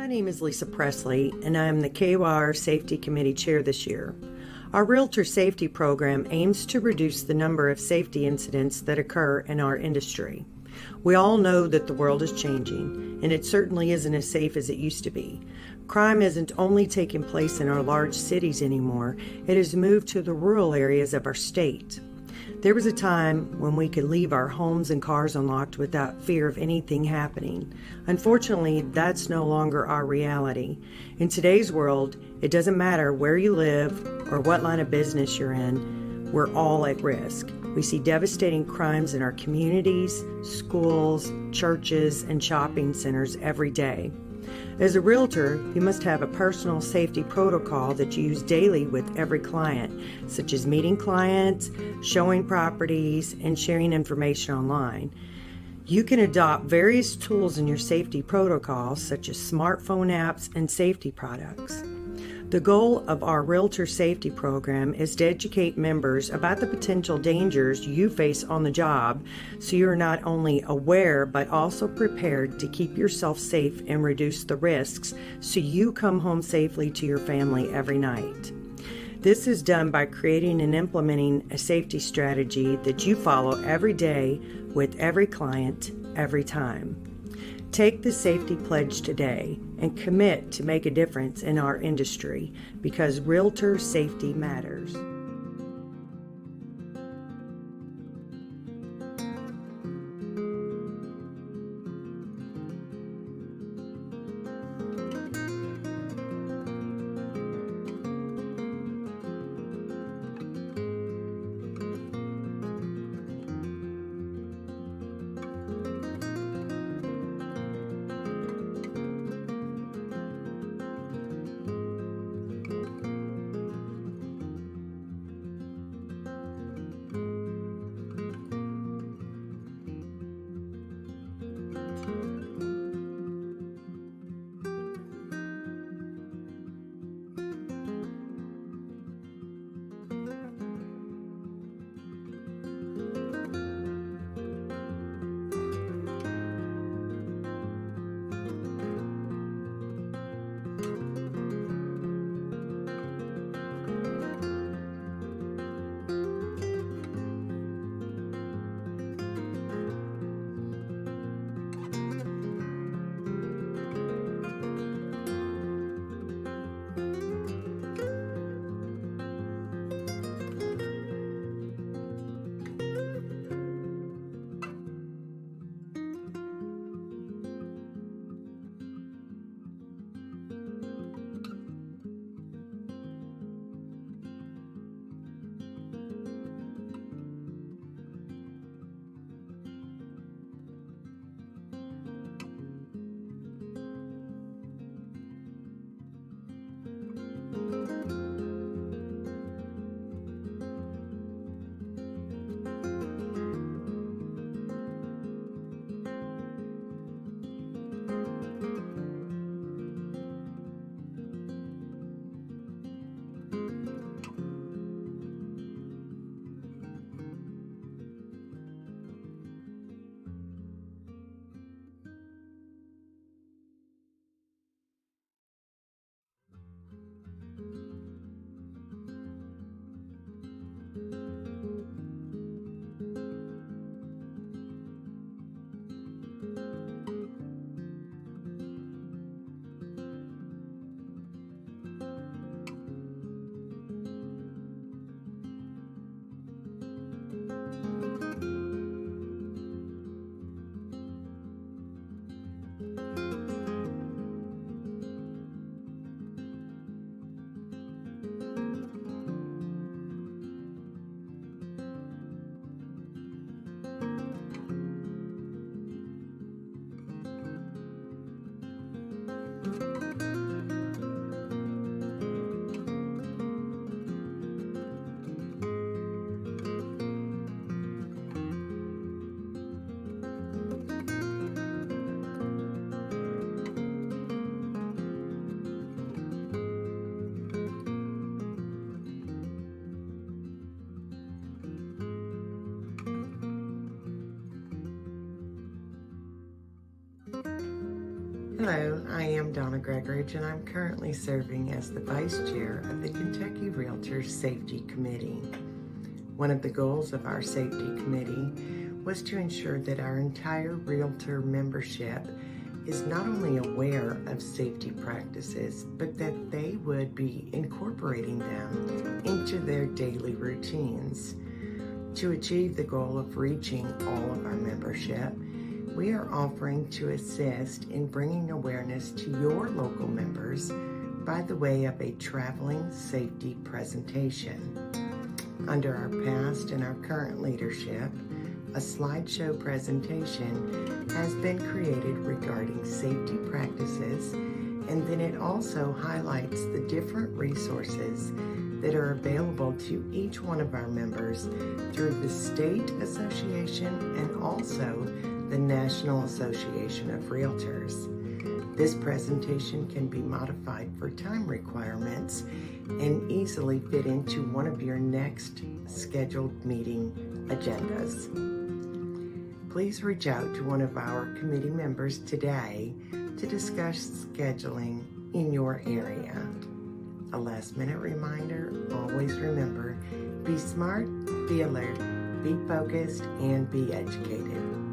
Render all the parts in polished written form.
My name is Lisa Presley, and I am the Kyr Safety Committee Chair this year. Our Realtor Safety Program aims to reduce the number of safety incidents that occur in our industry. We all know that the world is changing, and it certainly isn't as safe as it used to be. Crime isn't only taking place in our large cities anymore, it has moved to the rural areas of our state. There was a time when we could leave our homes and cars unlocked without fear of anything happening. Unfortunately, that's no longer our reality. In today's world, it doesn't matter where you live or what line of business you're in, we're all at risk. We see devastating crimes in our communities, schools, churches, and shopping centers every day. As a realtor, you must have a personal safety protocol that you use daily with every client, such as meeting clients, showing properties, and sharing information online. You can adopt various tools in your safety protocol, such as smartphone apps and safety products. The goal of our Realtor Safety Program is to educate members about the potential dangers you face on the job so you're not only aware but also prepared to keep yourself safe and reduce the risks so you come home safely to your family every night. This is done by creating and implementing a safety strategy that you follow every day with every client, every time. Take the safety pledge today and commit to make a difference in our industry because realtor safety matters. Hello, I am Donna Gregoridge, and I'm currently serving as the Vice Chair of the Kentucky Realtors Safety Committee. One of the goals of our Safety Committee was to ensure that our entire Realtor membership is not only aware of safety practices, but that they would be incorporating them into their daily routines. To achieve the goal of reaching all of our membership, we are offering to assist in bringing awareness to your local members by the way of a traveling safety presentation. Under our past and our current leadership, a slideshow presentation has been created regarding safety practices, and then it also highlights the different resources that are available to each one of our members through the State Association and also the National Association of Realtors. This presentation can be modified for time requirements and easily fit into one of your next scheduled meeting agendas. Please reach out to one of our committee members today to discuss scheduling in your area. A last-minute reminder, always remember, be smart, be alert, be focused, and be educated.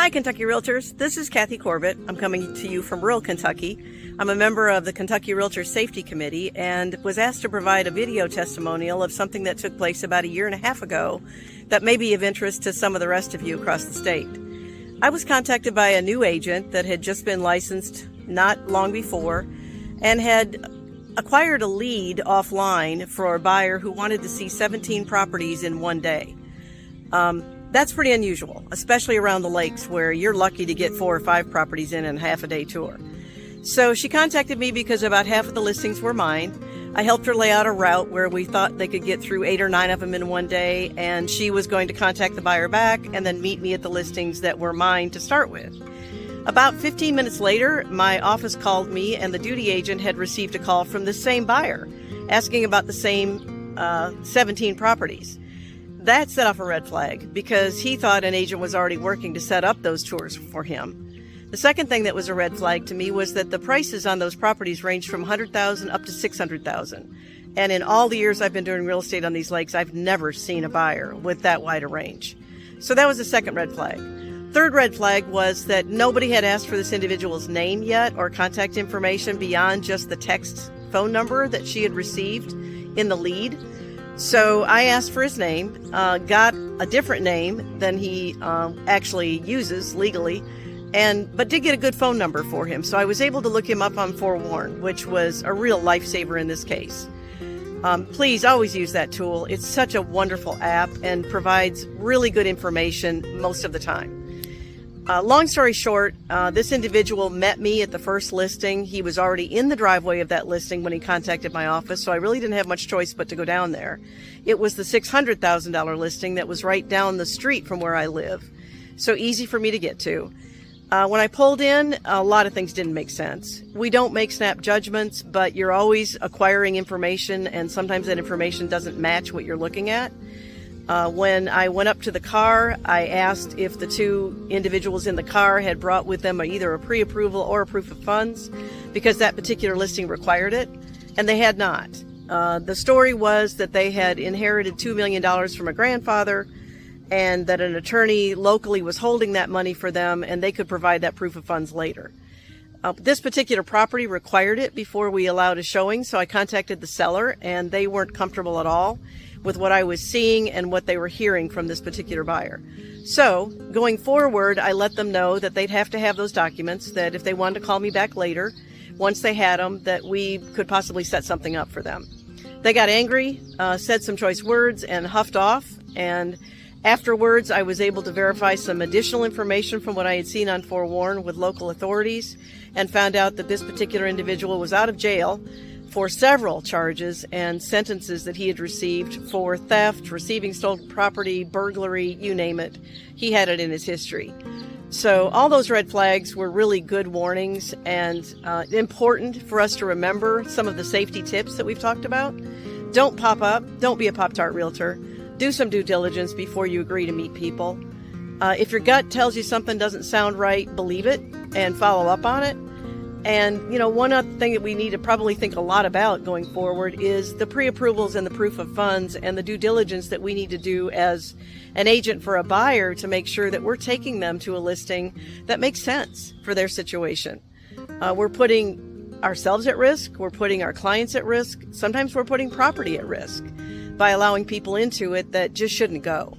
Hi, Kentucky Realtors. This is Kathy Corbett. I'm coming to you from rural Kentucky. I'm a member of the Kentucky Realtor Safety Committee and was asked to provide a video testimonial of something that took place about 1.5 years ago that may be of interest to some of the rest of you across the state. I was contacted by a new agent that had just been licensed not long before and had acquired a lead offline for a buyer who wanted to see 17 properties in one day. That's pretty unusual, especially around the lakes where you're lucky to get 4 or 5 properties in a half-a-day tour. So she contacted me because about half of the listings were mine. I helped her lay out a route where we thought they could get through 8 or 9 of them in one day, and she was going to contact the buyer back and then meet me at the listings that were mine to start with. About 15 minutes later, my office called me and the duty agent had received a call from the same buyer asking about the same 17 properties. That set off a red flag because he thought an agent was already working to set up those tours for him. The second thing that was a red flag to me was that the prices on those properties ranged from $100,000 up to $600,000. And in all the years I've been doing real estate on these lakes, I've never seen a buyer with that wide a range. So that was the second red flag. Third red flag was that nobody had asked for this individual's name yet or contact information beyond just the text phone number that she had received in the lead. So I asked for his name, got a different name than he actually uses legally, but did get a good phone number for him. So I was able to look him up on Forewarn, which was a real lifesaver in this case. Please always use that tool. It's such a wonderful app and provides really good information most of the time. Long story short, this individual met me at the first listing. He was already in the driveway of that listing when he contacted my office, so I really didn't have much choice but to go down there. It was the $600,000 listing that was right down the street from where I live, so easy for me to get to. When I pulled in, a lot of things didn't make sense. We don't make snap judgments, but you're always acquiring information, and sometimes that information doesn't match what you're looking at. When I went up to the car, I asked if the 2 individuals in the car had brought with them either a pre-approval or a proof of funds, because that particular listing required it, and they had not. The story was that they had inherited $2 million from a grandfather, and that an attorney locally was holding that money for them, and they could provide that proof of funds later. This particular property required it before we allowed a showing, so I contacted the seller, and they weren't comfortable at all with what I was seeing and what they were hearing from this particular buyer. So, going forward, I let them know that they'd have to have those documents, that if they wanted to call me back later, once they had them, that we could possibly set something up for them. They got angry, said some choice words, and huffed off, and afterwards, I was able to verify some additional information from what I had seen on Forewarn with local authorities and found out that this particular individual was out of jail for several charges and sentences that he had received for theft, receiving stolen property, burglary, you name it. He had it in his history. So all those red flags were really good warnings and important for us to remember some of the safety tips that we've talked about. Don't pop up. Don't be a Pop-Tart realtor. Do some due diligence before you agree to meet people. If your gut tells you something doesn't sound right, believe it and follow up on it. And, one other thing that we need to probably think a lot about going forward is the pre-approvals and the proof of funds and the due diligence that we need to do as an agent for a buyer to make sure that we're taking them to a listing that makes sense for their situation. We're putting ourselves at risk. We're putting our clients at risk. Sometimes we're putting property at risk by allowing people into it that just shouldn't go.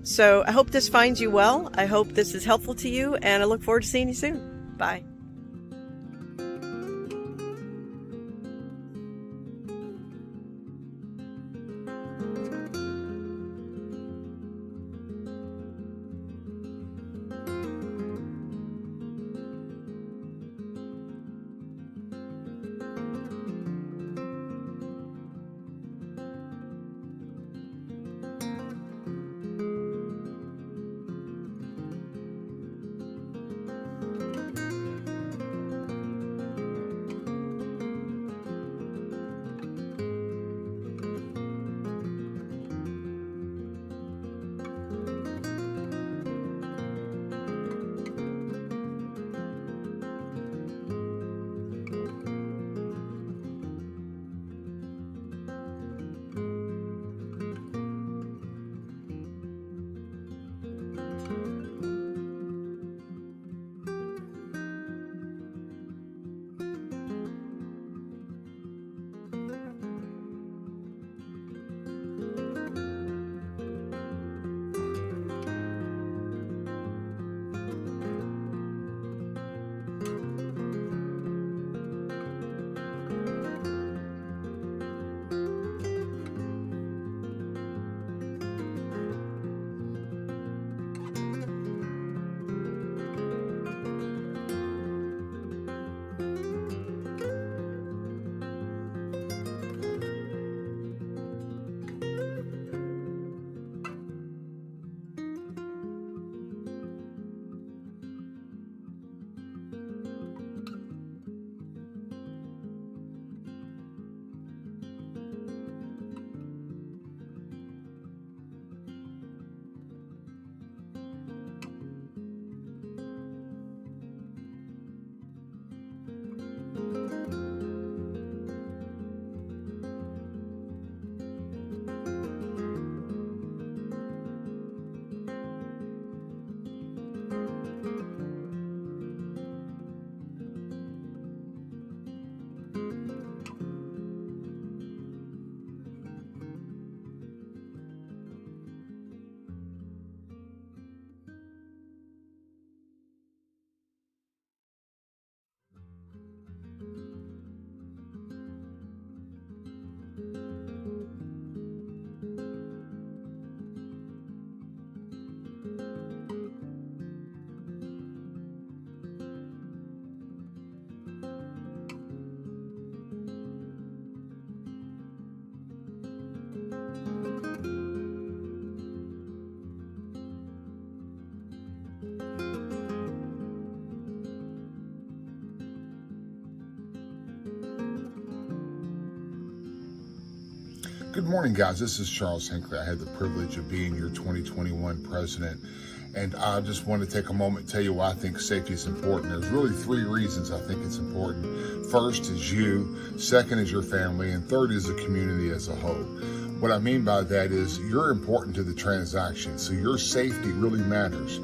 So I hope this finds you well. I hope this is helpful to you, and I look forward to seeing you soon. Bye. Good morning, guys. This is Charles Hinckley. I had the privilege of being your 2021 president, and I just want to take a moment and tell you why I think safety is important. There's really three reasons I think it's important. First is you, second is your family, and third is the community as a whole. What I mean by that is you're important to the transaction, so your safety really matters.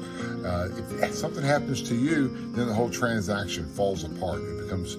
If something happens to you, then the whole transaction falls apart. It becomes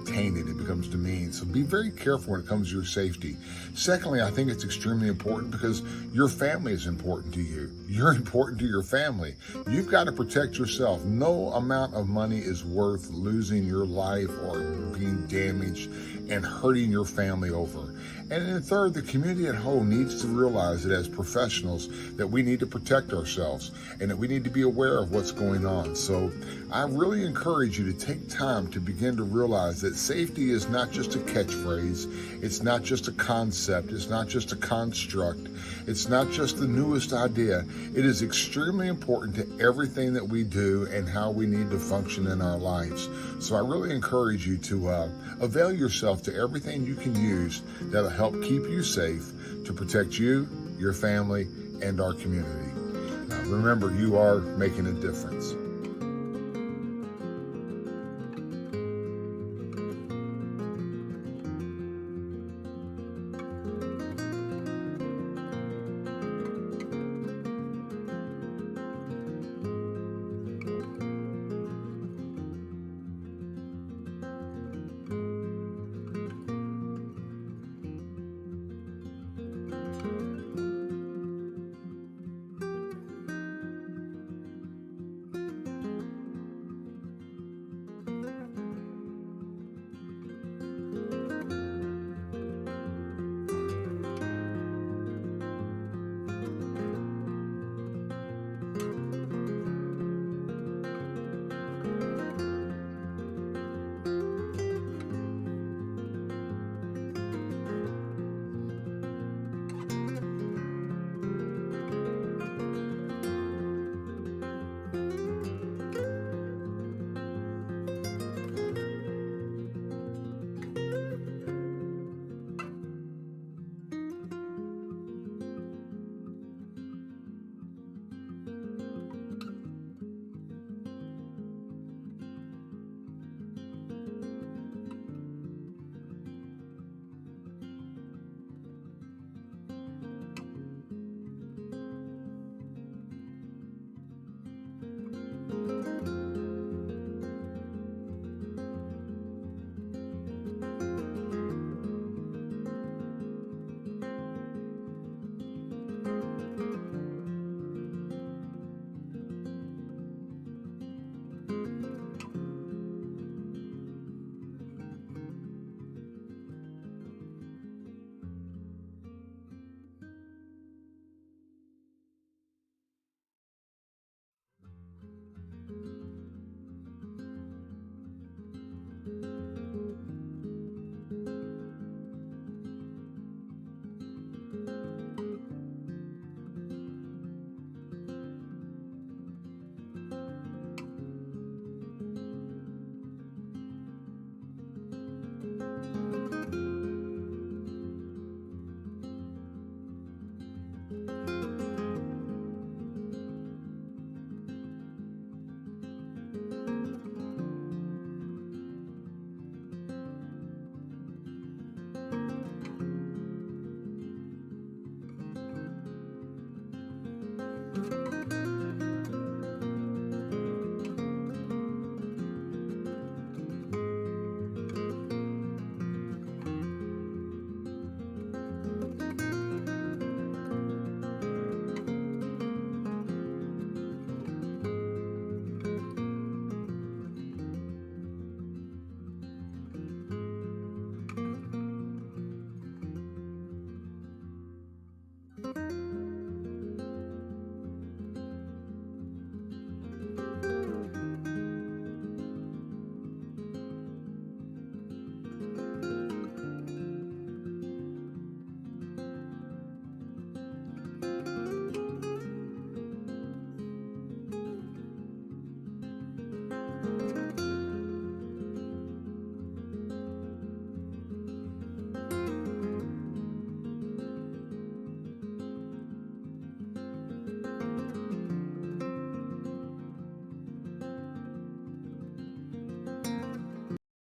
tainted, it becomes demeaned. So be very careful when it comes to your safety. Secondly, I think it's extremely important because your family is important to you. You're important to your family. You've got to protect yourself. No amount of money is worth losing your life or being damaged and hurting your family over. And then third, the community at home needs to realize that as professionals that we need to protect ourselves and that we need to be aware of what's going on. So I really encourage you to take time to begin to realize that safety is not just a catchphrase, it's not just a concept, it's not just a construct, it's not just the newest idea. It is extremely important to everything that we do and how we need to function in our lives. So I really encourage you to avail yourself to everything you can use that'll help keep you safe, to protect you, your family, and our community. Now, remember, you are making a difference.